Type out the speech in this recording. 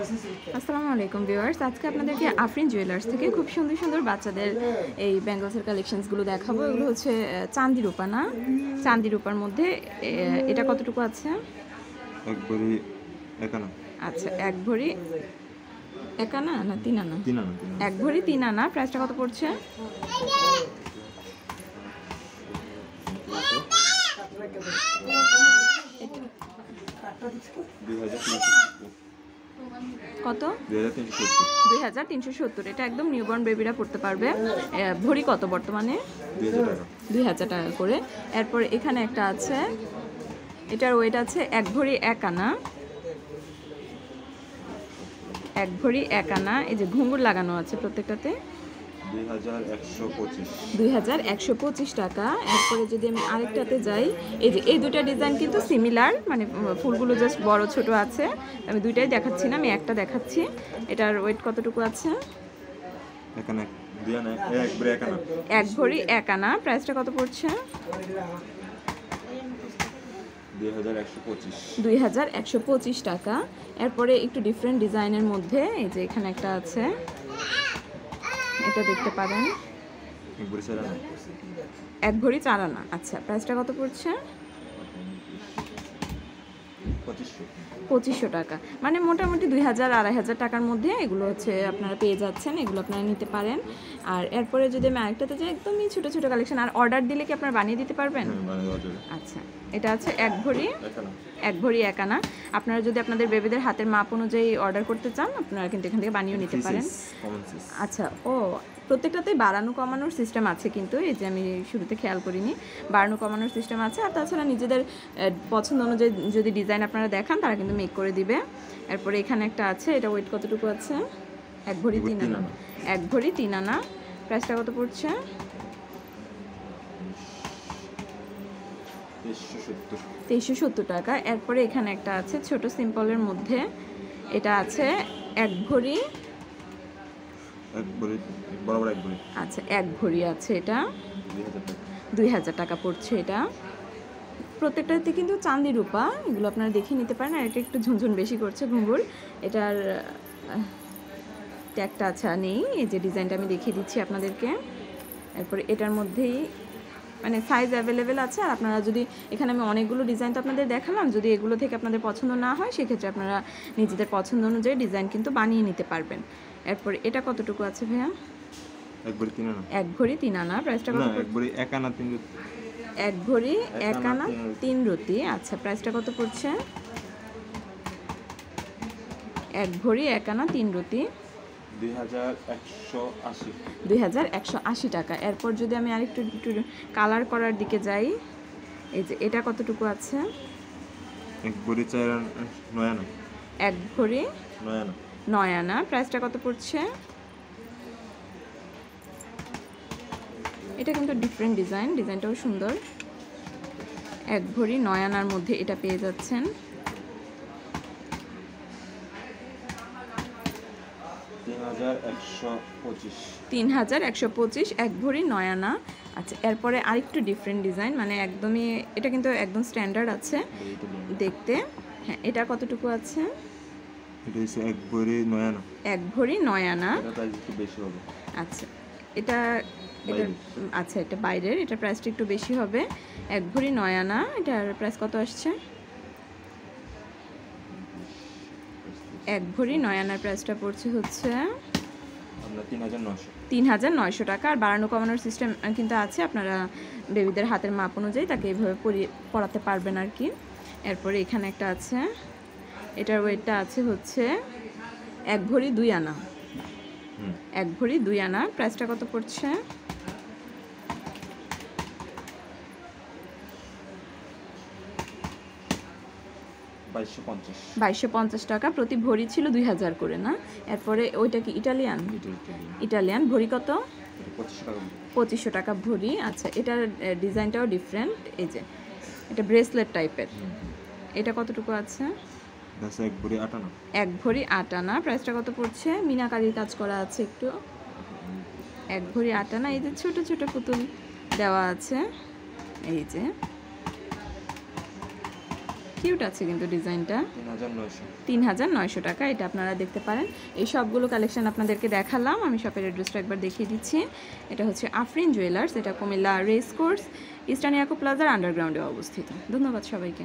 আসসালামু আলাইকুম ভিউয়ার্স, আজকে আপনাদেরকে আফরিন জুয়েলার্স থেকে খুব সুন্দর সুন্দর বাচ্চাদের এই ব্যাঙ্গলসের কালেকশনসগুলো দেখাবো। এগুলো হচ্ছে চাঁদি রূপা, না চাঁদি রূপার মধ্যে। এটা কতটুকু আছে? এক ভরি একানা। আচ্ছা, এক ভরি একানা না তিন আনা? তিন আনা। এক ভরি তিন আনা। প্রাইসটা কত পড়ছে? কত? 2370। এটা একদম নিউবর্ন বেবিরা পড়তে পারবে। ভরি কত বর্তমানে? 2000 টাকা করে। এরপর এখানে একটা আছে, এটার ওয়েট আছে এক ভরি এক আনা। এক ভরি এক আনা। এই যে ঘুঙুর লাগানো আছে প্রত্যেকটাতে। 2125 টাকা। এরপরে যদি আমি আরেকটাতে যাই, এই যে এই দুটা ডিজাইন কিন্তু সিমিলার, মানে ফুলগুলো জাস্ট বড় ছোট আছে। আমি দুইটাই দেখাচ্ছি না, আমি একটা দেখাচ্ছি। এটার ওয়েট কতটুকু আছে? এক ভরি এক আনা। প্রাইসটা কত পড়ছে? 2125 টাকা। এরপরে একটু ডিফারেন্ট ডিজাইনের মধ্যে এই যে এখানে একটা আছে, এটা দেখতে পারেন। এক ভরি চার আনা। আচ্ছা, প্রাইসটা কত পড়ছে? 2500 টাকা। মানে মোটামুটি 2000-2500 টাকার মধ্যে এগুলো হচ্ছে আপনারা পেয়ে যাচ্ছেন। এগুলো আপনারা নিতে পারেন। আর এরপরে যদি আমি আরেকটাতে যাই, একদমই ছোটো ছোটো কালেকশন। আর অর্ডার দিলে কি আপনারা বানিয়ে দিতে পারবেন? আচ্ছা, এটা আছে এক ভরি এক আনা। আপনারা যদি আপনাদের বেবিদের হাতের মাপ অনুযায়ী অর্ডার করতে চান, আপনারা কিন্তু এখান থেকে বানিয়েও নিতে পারেন। আচ্ছা, ও প্রত্যেকটাতেই বাড়ানো কমানোর সিস্টেম আছে, কিন্তু এই যে আমি শুরুতে খেয়াল করিনি, বাড়ানো কমানোর সিস্টেম আছে। আর তাছাড়া নিজেদের পছন্দ অনুযায়ী যদি ডিজাইন আপনারা দেখান, তারা কিন্তু মেক করে দিবে। এরপরে এখানে একটা আছে, এটা ওয়েট কতটুকু আছে? এক ভরি তিন আনা। এক ভরি তিন আনা। প্রাইসটা কত পড়ছে? 2370 টাকা। এরপরে এখানে একটা আছে ছোট সিম্পলের মধ্যে, এটা আছে এক ভরি। আচ্ছা, এক ভরি আছে, এটা 2000 টাকা পড়ছে। এটা প্রত্যেকটাতে কিন্তু চাঁদি রূপা, এগুলো আপনারা দেখে নিতে পারেন। আর এটা একটু ঝুনঝুন বেশি করছে ঘুঙুর। এটার ট্যাগটা আচ্ছা নেই, এই যে ডিজাইনটা আমি দেখিয়ে দিচ্ছি আপনাদেরকে। এরপরে এটার মধ্যেই মানে সাইজ অ্যাভেলেবেল আছে। আর আপনারা যদি, এখানে আমি অনেকগুলো ডিজাইন তো আপনাদের দেখালাম, যদি এগুলো থেকে আপনাদের পছন্দ না হয়, সেক্ষেত্রে আপনারা নিজেদের পছন্দ অনুযায়ী ডিজাইন কিন্তু বানিয়ে নিতে পারবেন। এরপর এটা কতটুকু আছে ভাইয়া? এক ভরি তিন আনা। প্রাইসটা কত? এক ভরি এক আনা তিন রতি। আচ্ছা, প্রাইসটা কত পড়ছে? এক ভরি এক আনা তিন রতি 2180 টাকা। এরপর যদি আমি আরেকটু কালার করার দিকে যাই, এই যে এটা কতটুকু আছে? এক ভরি নয় আনা। প্রাইসটা কত পড়ছে? এটা কিন্তু ডিফারেন্ট ডিজাইন, ডিজাইনটাও সুন্দর। এক ভরি নয় আনার মধ্যে এটা পেয়ে যাচ্ছেন। 3125 এক ভরি নয় আনা। আচ্ছা, এরপরে আরেকটু ডিফারেন্ট ডিজাইন, মানে একদমই, এটা কিন্তু একদম স্ট্যান্ডার্ড আছে দেখতে। হ্যাঁ, এটা কতটুকু আছে? এক ভরি নয় আনা। আচ্ছা, এটা আচ্ছা, এটা বাইরের, এটা প্রাইসটা একটু বেশি হবে। এক ভরি নয় আনা। এটার প্রাইস কত আসছে? এক ভরি নয় আনার প্রাইসটা পড়ছে হচ্ছে 3900 টাকা। আর বাড়ানো কমানোর সিস্টেম কিন্তু আছে, আপনারা বেবিদের হাতের মাপ অনুযায়ী তাকে এইভাবে পরাতে পারবেন আর কি। এরপরে এখানে একটা আছে, এটার ওয়েটটা আছে হচ্ছে এক ভরি দুই আনা। এক ভরি দুই আনা। প্রাইসটা কত পড়ছে? 2250 টাকা। প্রতি ভরি ছিল 2000 করে, না? এরপরে ওইটা কি ইটালিয়ান ভরি কত? 2500 টাকা ভরি। আচ্ছা, এটার ডিজাইনটাও ডিফারেন্ট, এই যে এটা ব্রেসলেট টাইপের। এটা কতটুকু আছে? এক ভরি আট আনা। প্রাইসটা কত পড়ছে? মিনাকারির কাজ করা আছে একটু। এক ভরি আট আনা। এই যে ছোট ছোট পুতুল দেওয়া আছে, এই যে কিউট আছে কিন্তু ডিজাইনটা। 3900 টাকা, এটা আপনারা দেখতে পারেন। এই সবগুলো কালেকশন আপনাদেরকে দেখালাম। আমি শপের অ্যাড্রেসটা একবার দেখিয়ে দিচ্ছি। এটা হচ্ছে আফরিন জুয়েলার্স, এটা কুমিল্লা রেস কোর্স ইস্টার্ন ইয়াকো প্লাজার আন্ডারগ্রাউন্ডে অবস্থিত। ধন্যবাদ সবাইকে।